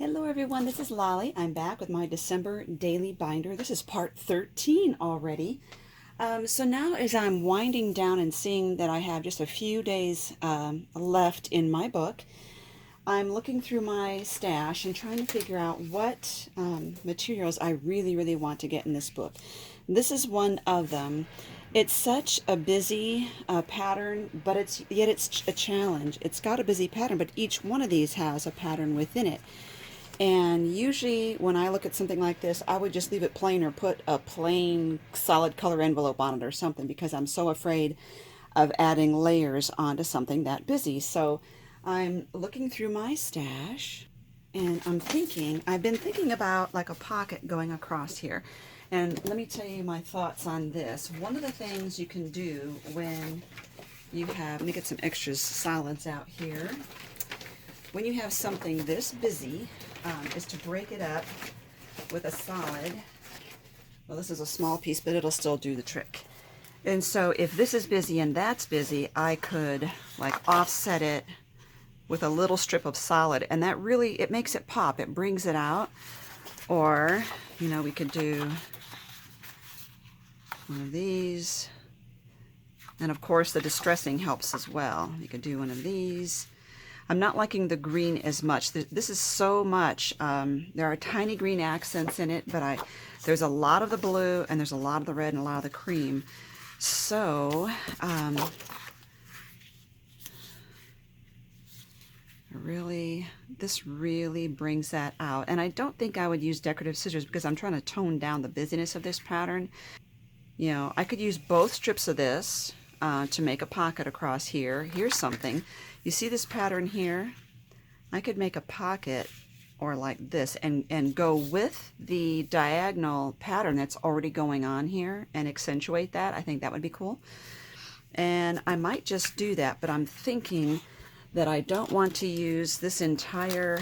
Hello everyone, this is Lolly. I'm back with my December daily binder. This is part 13 already. So now as I'm winding down and seeing that I have just a few days left in my book, I'm looking through my stash and trying to figure out what materials I really want to get in this book. This is one of them. It's such a busy pattern, but yet it's a challenge. It's got a busy pattern, but each one of these has a pattern within it. And usually when I look at something like this, I would just leave it plain or put a plain solid color envelope on it or something because I'm so afraid of adding layers onto something that busy. So I'm looking through my stash and I've been thinking about like a pocket going across here. And let me tell you my thoughts on this. One of the things you can do when you have, let me get some extra solids out here. When you have something this busy, is to break it up with a solid. Well, this is a small piece, but it'll still do the trick. And so if this is busy and that's busy, I could like offset it with a little strip of solid, and that really, it makes it pop. It brings it out. Or, you know, we could do one of these. And of course, the distressing helps as well. You could do one of these. I'm not liking the green as much. This is so much. There are tiny green accents in it, but there's a lot of the blue and there's a lot of the red and a lot of the cream. So this really brings that out. And I don't think I would use decorative scissors because I'm trying to tone down the busyness of this pattern. You know, I could use both strips of this to make a pocket across here. Here's something. You see this pattern here? I could make a pocket or like this and go with the diagonal pattern that's already going on here and accentuate that. I think that would be cool. And I might just do that, but I'm thinking that I don't want to use this entire,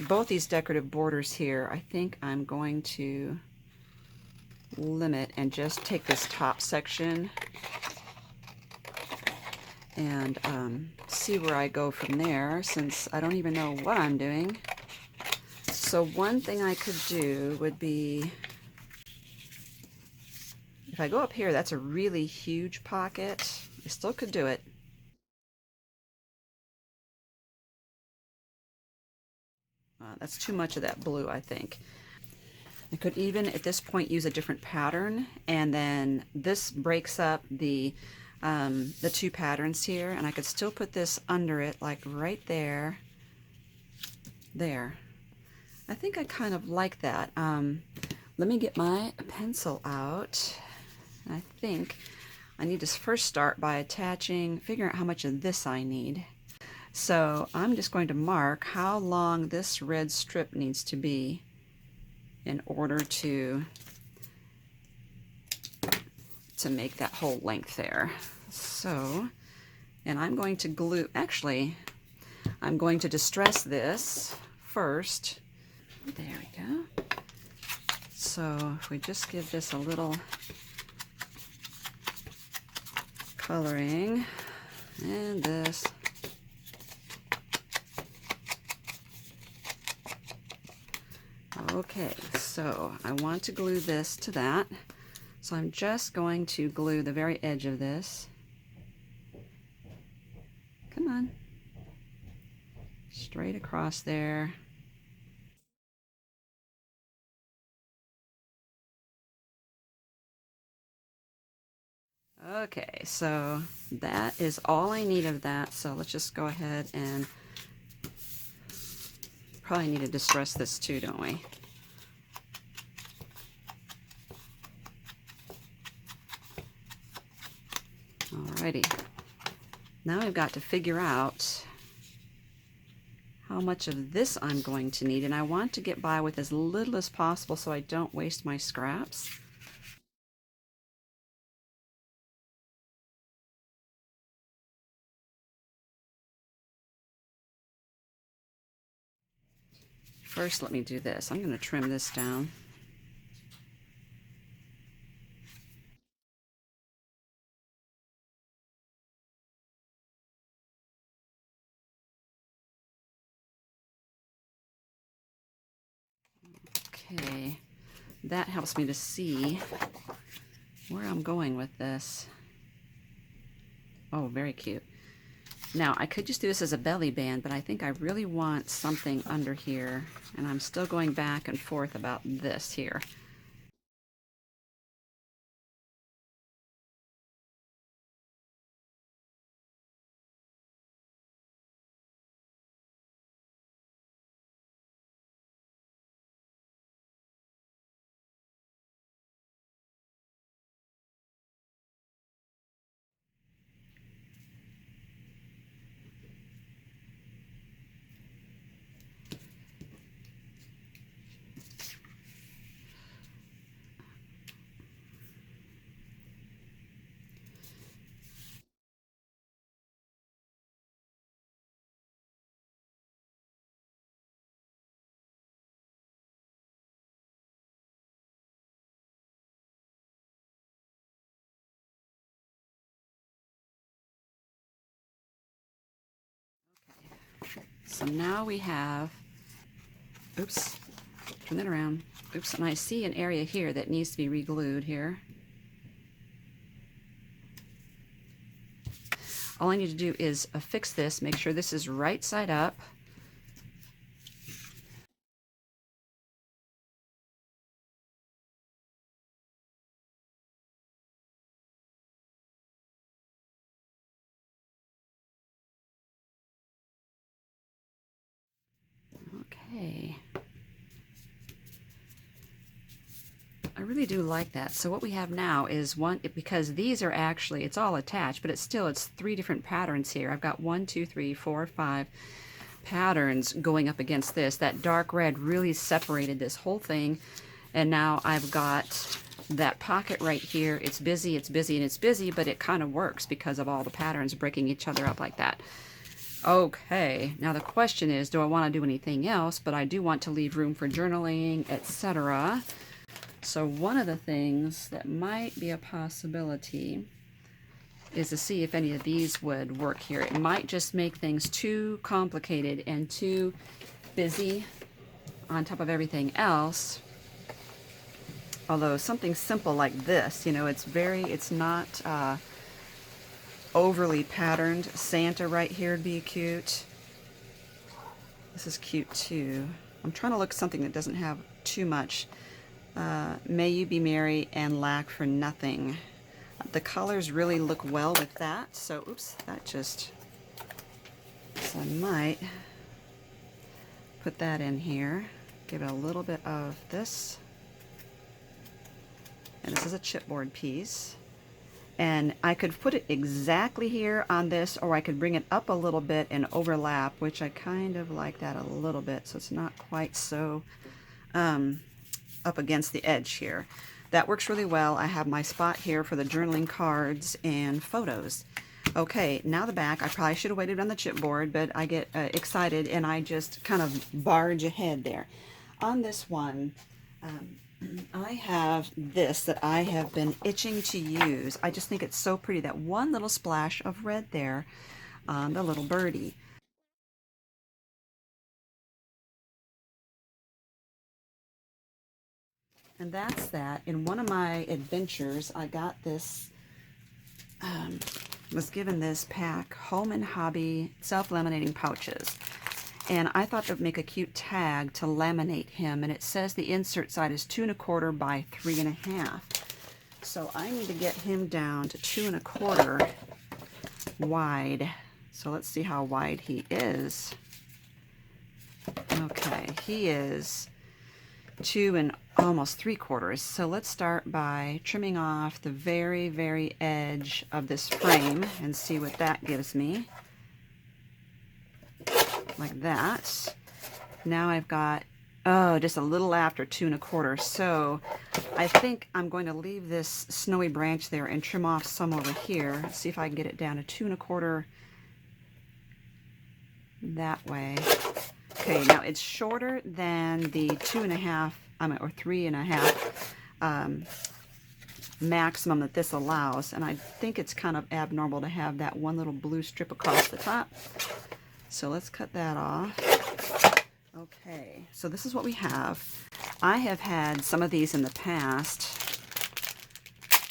both these decorative borders here. I think I'm going to limit and just take this top section and see where I go from there, since I don't even know what I'm doing. So one thing I could do would be, if I go up here, that's a really huge pocket. I still could do it. That's too much of that blue, I think. I could even at this point use a different pattern, and then this breaks up the two patterns here, and I could still put this under it, like right there. There. I think I kind of like that. Let me get my pencil out. I think I need to first start by figuring out how much of this I need. So I'm just going to mark how long this red strip needs to be in order to make that whole length there. So, and I'm going to glue, actually, I'm going to distress this first. There we go. So if we just give this a little coloring, and this. Okay, so I want to glue this to that. So I'm just going to glue the very edge of this. Come on. Straight across there. Okay, so that is all I need of that. So let's just go ahead and probably need to distress this too, don't we? Alrighty. Now I've got to figure out how much of this I'm going to need, and I want to get by with as little as possible so I don't waste my scraps. First, let me do this. I'm going to trim this down. Okay, that helps me to see where I'm going with this. Oh, very cute. Now, I could just do this as a belly band, but I think I really want something under here, and I'm still going back and forth about this here. So now we have, oops, turn that around. Oops, and I see an area here that needs to be re-glued here. All I need to do is affix this, make sure this is right side up. Okay. I really do like that. So what we have now is because these are actually, it's all attached, but it's 3 different patterns here. I've got 1, 2, 3, 4, 5 patterns going up against this. That dark red really separated this whole thing. And now I've got that pocket right here. It's busy, and it's busy, but it kind of works because of all the patterns breaking each other up like that. Okay, now the question is, do I want to do anything else? But I do want to leave room for journaling, etc. So one of the things that might be a possibility is to see if any of these would work here. It might just make things too complicated and too busy on top of everything else. Although something simple like this, you know, it's not overly patterned. Santa right here would be cute. This is cute too. I'm trying to look at something that doesn't have too much. May you be merry and lack for nothing. The colors really look well with that. So, oops, so I might put that in here. Give it a little bit of this. And this is a chipboard piece. And I could put it exactly here on this, or I could bring it up a little bit and overlap, which I kind of like that a little bit, so it's not quite so up against the edge here. That works really well. I have my spot here for the journaling cards and photos. Okay, now the back. I probably should have waited on the chipboard, but I get excited and I just kind of barge ahead there. On this one, I have this that I have been itching to use. I just think it's so pretty, that one little splash of red there on the little birdie. And that's that. In one of my adventures, I got this, was given this pack, Home and Hobby self-laminating pouches. And I thought that would make a cute tag to laminate him. And it says the insert side is 2 1/4 by 3 1/2. So I need to get him down to 2 1/4 wide. So let's see how wide he is. Okay, he is 2 and almost 3/4. So let's start by trimming off the very, very edge of this frame and see what that gives me. Like that. Now I've got, oh, just a little after 2 1/4. So I think I'm going to leave this snowy branch there and trim off some over here. See if I can get it down to 2 1/4 that way. Okay, now it's shorter than the 2 1/2, or 3 1/2 maximum that this allows, and I think it's kind of abnormal to have that one little blue strip across the top. So let's cut that off. Okay, so this is what we have. I have had some of these in the past.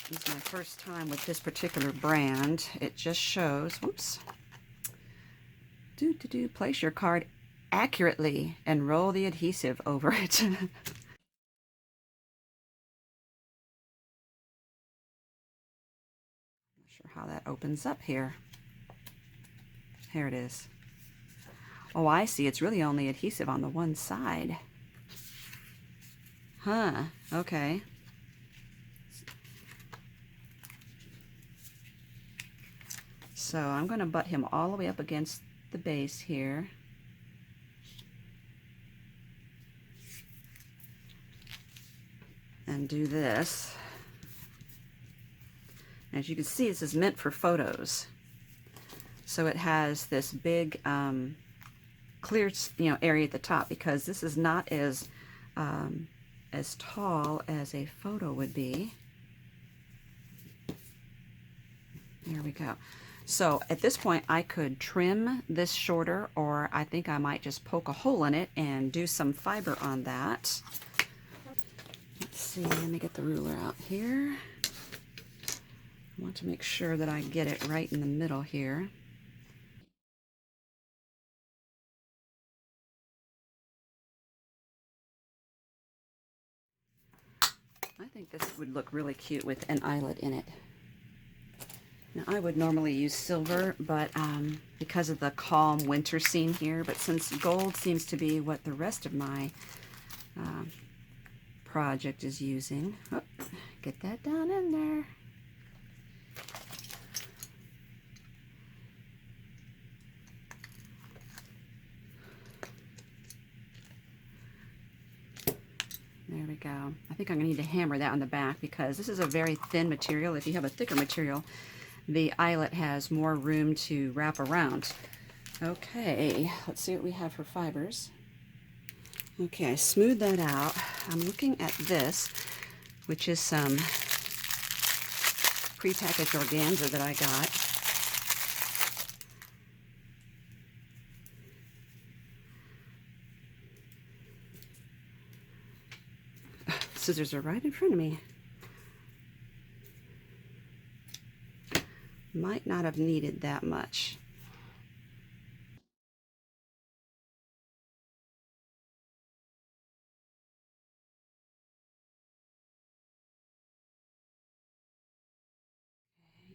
This is my first time with this particular brand. It just shows, whoops, place your card accurately and roll the adhesive over it. Not sure how that opens up here. Here it is. Oh, I see. It's really only adhesive on the one side. Huh. Okay. So I'm going to butt him all the way up against the base here. And do this. As you can see, this is meant for photos. So it has this big clear, area at the top, because this is not as tall as a photo would be. There we go. So at this point, I could trim this shorter, or I think I might just poke a hole in it and do some fiber on that. Let's see, let me get the ruler out here. I want to make sure that I get it right in the middle here. I think this would look really cute with an eyelet in it. Now, I would normally use silver, but because of the calm winter scene here, but since gold seems to be what the rest of my project is using, oh, get that down in there. There we go. I think I'm going to need to hammer that on the back, because this is a very thin material. If you have a thicker material, the eyelet has more room to wrap around. Okay, let's see what we have for fibers. Okay, I smoothed that out. I'm looking at this, which is some prepackaged organza that I got. Scissors are right in front of me. Might not have needed that much.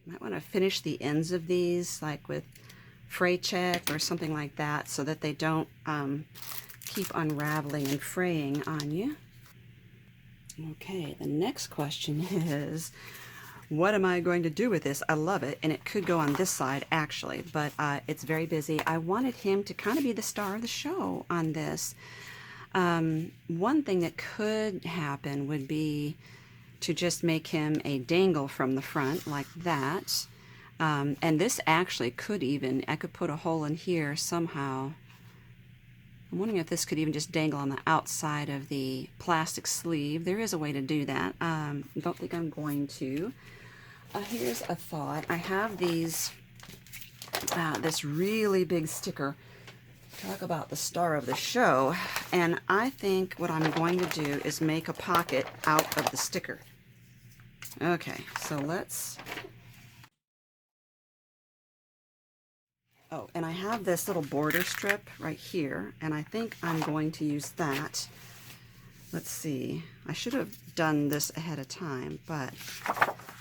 You might want to finish the ends of these, like with fray check or something like that, so that they don't keep unraveling and fraying on you. Okay, the next question is, what am I going to do with this? I love it, and it could go on this side actually, but it's very busy. I wanted him to kind of be the star of the show on this. One thing that could happen would be to just make him a dangle from the front like that. And this actually could even, I could put a hole in here somehow. I'm wondering if this could even just dangle on the outside of the plastic sleeve. There is a way to do that. Don't think I'm going to. Here's a thought. I have these, this really big sticker. Talk about the star of the show. And I think what I'm going to do is make a pocket out of the sticker. Okay, so let's... Oh, and I have this little border strip right here, and I think I'm going to use that. Let's see. I should have done this ahead of time, but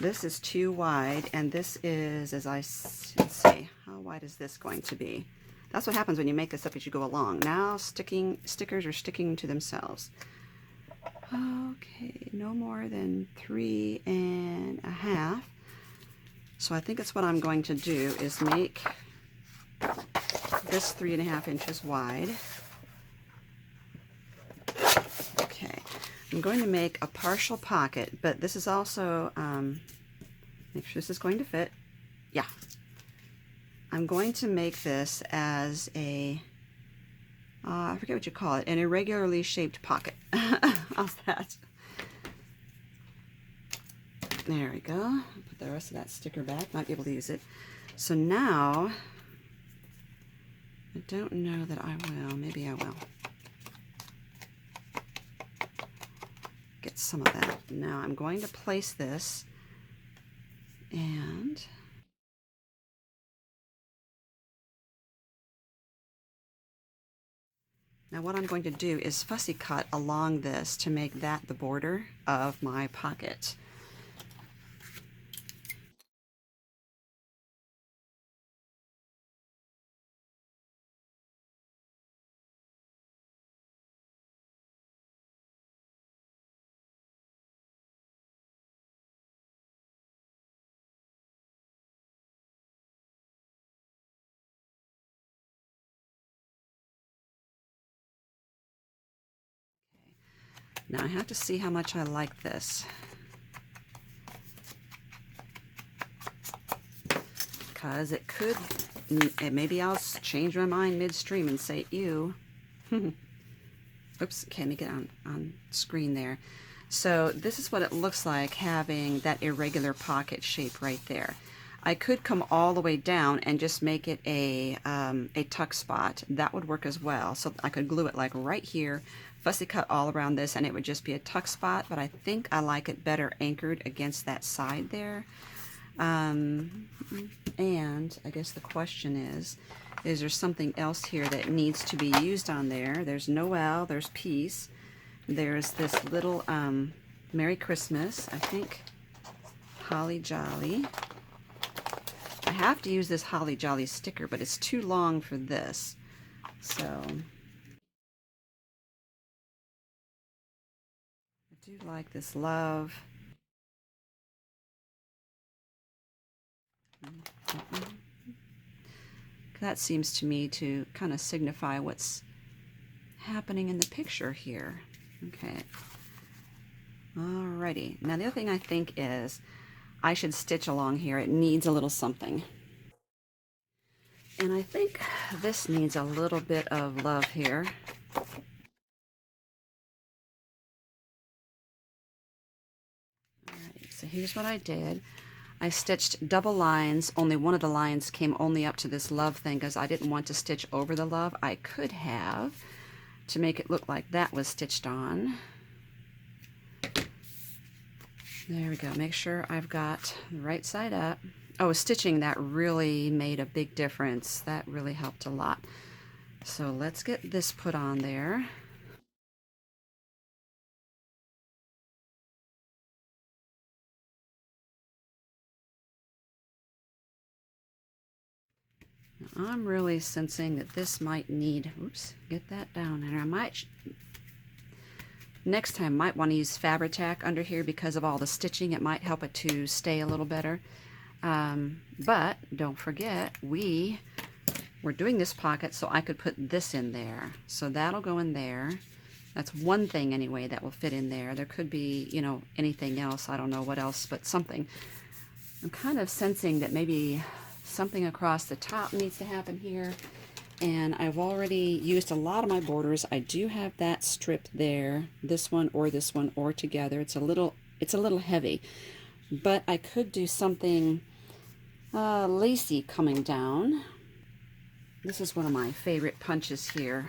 this is too wide, and this is, let's see, how wide is this going to be? That's what happens when you make this up as you go along. Now stickers are sticking to themselves. Okay, no more than 3.5. So I think that's what I'm going to do, is make this 3.5 inches wide. Okay, I'm going to make a partial pocket, but this is also, make sure this is going to fit. Yeah. I'm going to make this as a, I forget what you call it, an irregularly shaped pocket. How's that? There we go. Put the rest of that sticker back. Might be able to use it. So now, I don't know that I will. Maybe I will. some of that. Now I'm going to place this, and now what I'm going to do is fussy cut along this to make that the border of my pocket. Now I have to see how much I like this, because it could, maybe I'll change my mind midstream and say, ew. Oops, can't make it on screen there. So this is what it looks like, having that irregular pocket shape right there. I could come all the way down and just make it a tuck spot. That would work as well. So I could glue it like right here, fussy cut all around this, and it would just be a tuck spot, but I think I like it better anchored against that side there. And I guess the question is there something else here that needs to be used on there? There's Noel, there's peace, there's this little Merry Christmas, I think Holly Jolly. I have to use this Holly Jolly sticker, but it's too long for this. So I do like this love. That seems to me to kind of signify what's happening in the picture here. Okay. Alrighty. Now the other thing I think is I should stitch along here. It needs a little something. And I think this needs a little bit of love here. Alright, so here's what I did. I stitched double lines. Only one of the lines came only up to this love thing because I didn't want to stitch over the love. I could have, to make it look like that was stitched on. There we go. Make sure I've got the right side up. Oh, stitching that really made a big difference. That really helped a lot. So let's get this put on there. Now, I'm really sensing that this might need, oops, get that down there. I might, next time, might want to use Fabri-Tac under here because of all the stitching. It might help it to stay a little better. But don't forget, we're doing this pocket so I could put this in there. So that'll go in there. That's one thing anyway that will fit in there. There could be, you know, anything else. I don't know what else, but something. I'm kind of sensing that maybe something across the top needs to happen here. And I've already used a lot of my borders. I do have that strip there, this one or together. It's a little heavy, but I could do something lacy coming down. This is one of my favorite punches here.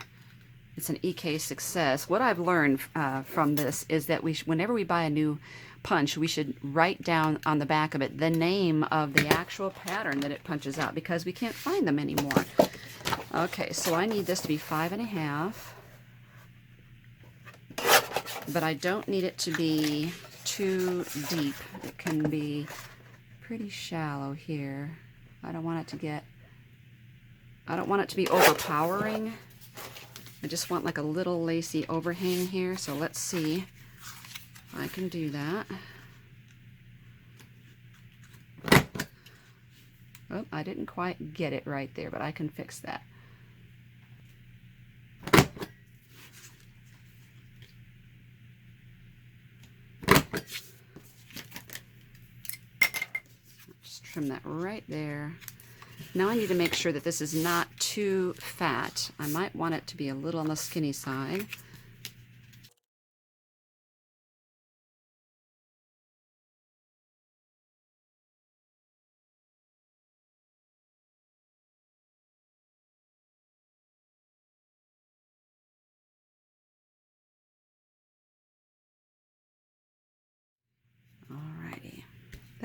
It's an EK Success. What I've learned from this is that whenever we buy a new punch, we should write down on the back of it the name of the actual pattern that it punches out, because we can't find them anymore. Okay, so I need this to be 5.5, but I don't need it to be too deep. It can be pretty shallow here. I don't want it to be overpowering. I just want like a little lacy overhang here, so let's see if I can do that. Oh, I didn't quite get it right there, but I can fix that. Just trim that right there. Now I need to make sure that this is not too fat. I might want it to be a little on the skinny side.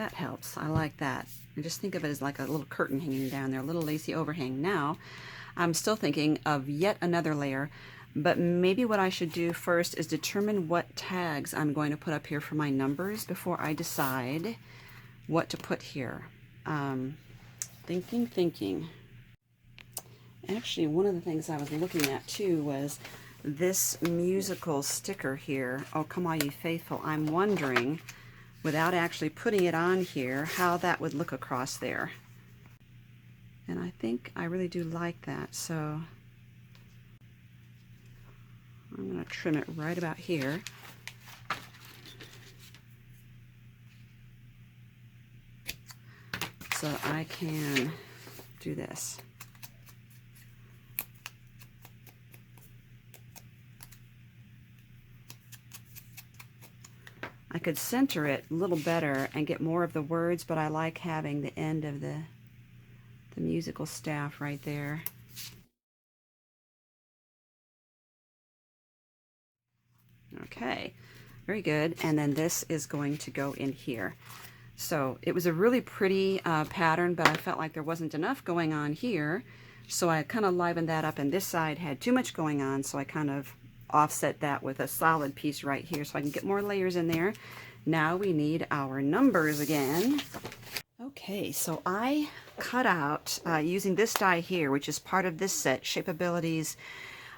That helps. I like that. And just think of it as like a little curtain hanging down there, a little lacy overhang. Now, I'm still thinking of yet another layer, but maybe what I should do first is determine what tags I'm going to put up here for my numbers before I decide what to put here. Thinking. Actually, one of the things I was looking at too was this musical sticker here. Oh, come all ye faithful. I'm wondering, without actually putting it on here, how that would look across there. And I think I really do like that, so I'm going to trim it right about here. So I can do this. I could center it a little better and get more of the words, but I like having the end of the musical staff right there. Okay, very good. And then this is going to go in here. So it was a really pretty pattern, but I felt like there wasn't enough going on here. So I kind of livened that up, and this side had too much going on, so I kind of offset that with a solid piece right here so I can get more layers in there. Now we need our numbers again. Okay, so I cut out, using this die here, which is part of this set, Shapeability's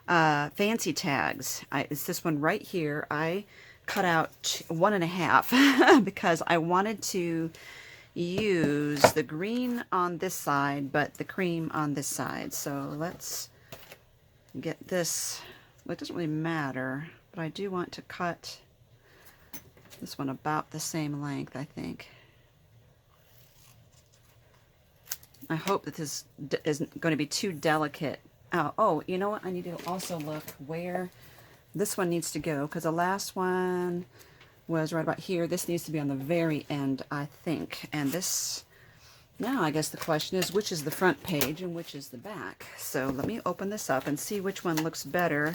fancy tags. It's this one right here. I cut out 1.5 because I wanted to use the green on this side, but the cream on this side. So let's get this. Well, it doesn't really matter, but I do want to cut this one about the same length, I think. I hope that this isn't going to be too delicate. Oh, you know what? I need to also look where this one needs to go, because the last one was right about here. This needs to be on the very end, I think. And this, now I guess the question is, which is the front page and which is the back? So let me open this up and see which one looks better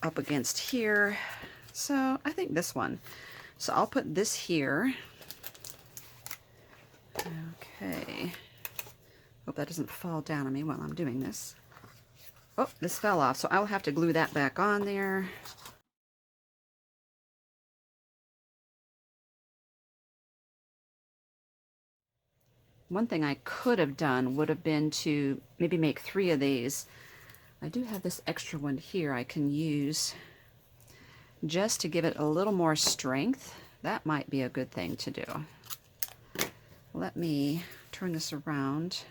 up against here. So I think this one. So I'll put this here. Okay. Hope that doesn't fall down on me while I'm doing this. Oh, this fell off, so I'll have to glue that back on there. One thing I could have done would have been to maybe make 3 of these. I do have this extra one here I can use just to give it a little more strength. That might be a good thing to do. Let me turn this around.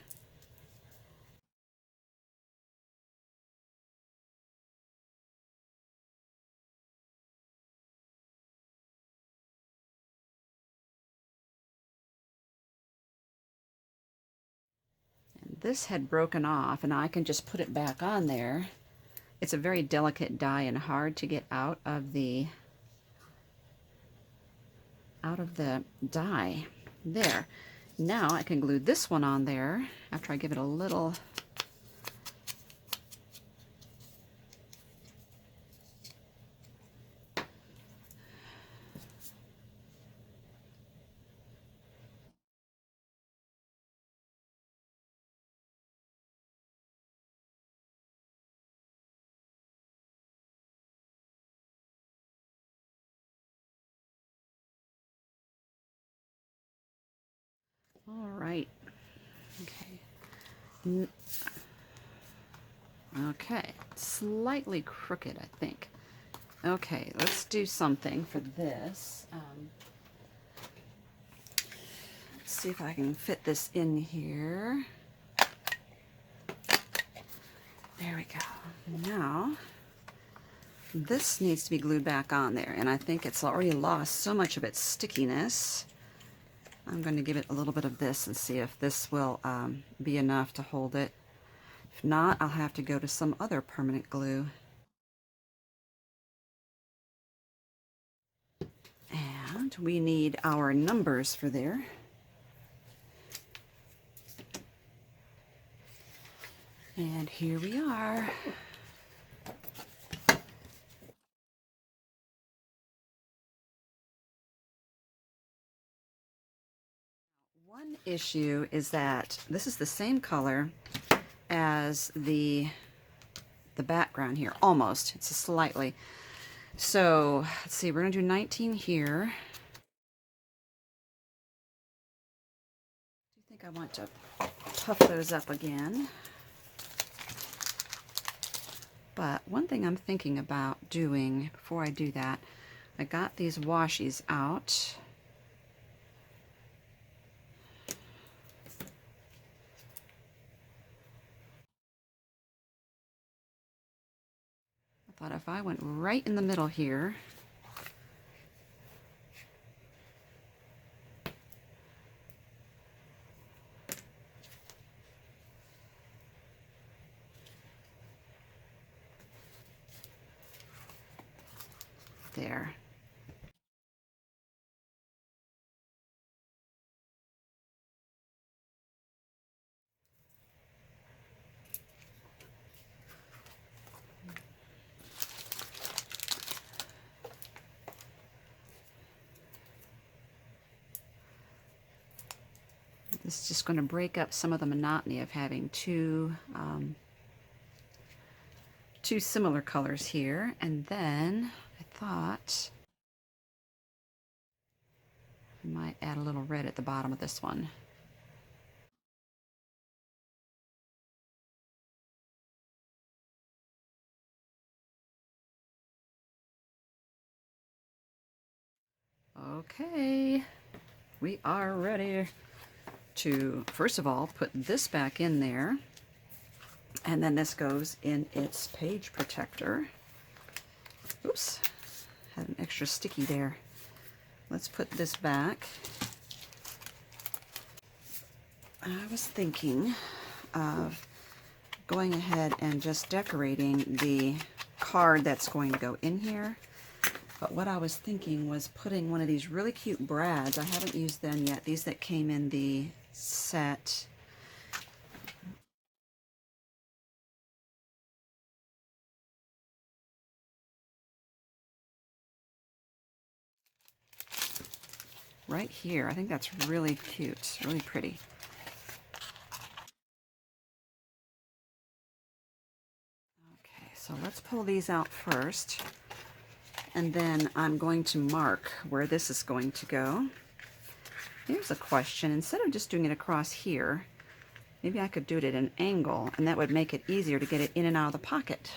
This had broken off, and I can just put it back on there. It's a very delicate die and hard to get out of the die. There. Now I can glue this one on there after I give it a little. All right. Okay. Okay. Slightly crooked, I think. Okay, let's do something for this. Let's see if I can fit this in here. There we go. Now, this needs to be glued back on there, and I think it's already lost so much of its stickiness. I'm going to give it a little bit of this and see if this will be enough to hold it. If not, I'll have to go to some other permanent glue. And we need our numbers for there. And here we are. One issue is that this is the same color as the background here, almost. It's a slightly. So let's see, we're gonna do 19 here. I think I want to puff those up again. But one thing I'm thinking about doing before I do that, I got these washies out. I thought if I went right in the middle here, there. This is just going to break up some of the monotony of having two similar colors here. And then I thought I might add a little red at the bottom of this one. Okay, we are ready to, first of all, put this back in there. And then this goes in its page protector. Oops, had an extra sticky there. Let's put this back. I was thinking of going ahead and just decorating the card that's going to go in here. But what I was thinking was putting one of these really cute brads. I haven't used them yet. These that came in the set. Right here. I think that's really cute, really pretty. Okay, so let's pull these out first. And then I'm going to mark where this is going to go. Here's a question. Instead of just doing it across here, maybe I could do it at an angle, and that would make it easier to get it in and out of the pocket.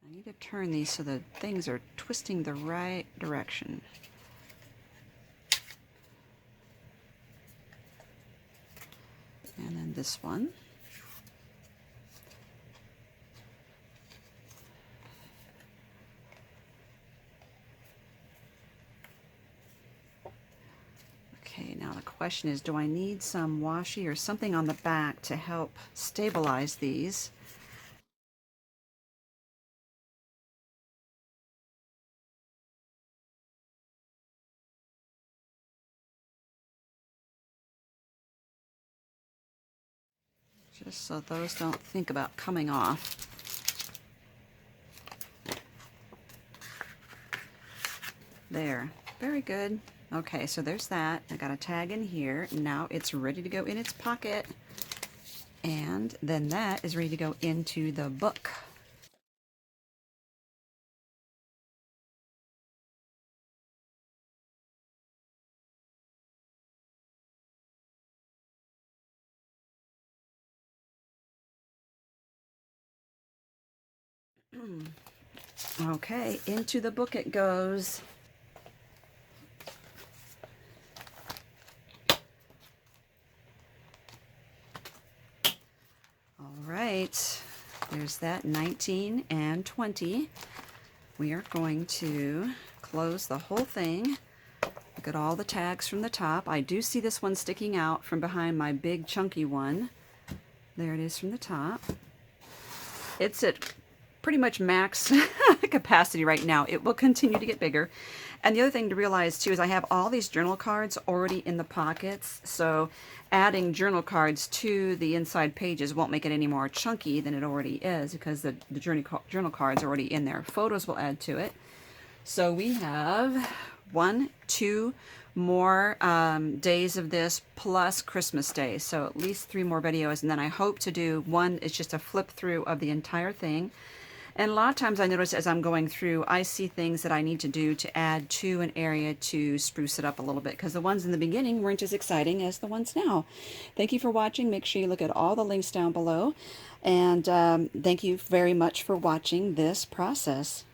I need to turn these so the things are twisting the right direction. And then this one. Okay, now the question is, do I need some washi or something on the back to help stabilize these? Just so those don't think about coming off. There, very good. Okay, so there's that. I got a tag in here. Now it's ready to go in its pocket. And then that is ready to go into the book. Okay, into the book it goes. All right, there's that 19 and 20. We are going to close the whole thing. Look at all the tags from the top. I do see this one sticking out from behind my big chunky one. There it is from the top. It's at pretty much max capacity right now. It will continue to get bigger. And the other thing to realize too is I have all these journal cards already in the pockets, so adding journal cards to the inside pages won't make it any more chunky than it already is, because the journal cards are already in there. Photos will add to it. So we have 2 more days of this plus Christmas Day. So at least 3 more videos, and then I hope to do one. It's just a flip through of the entire thing. And a lot of times I notice as I'm going through, I see things that I need to do to add to an area to spruce it up a little bit, because the ones in the beginning weren't as exciting as the ones now. Thank you for watching. Make sure you look at all the links down below. And thank you very much for watching this process.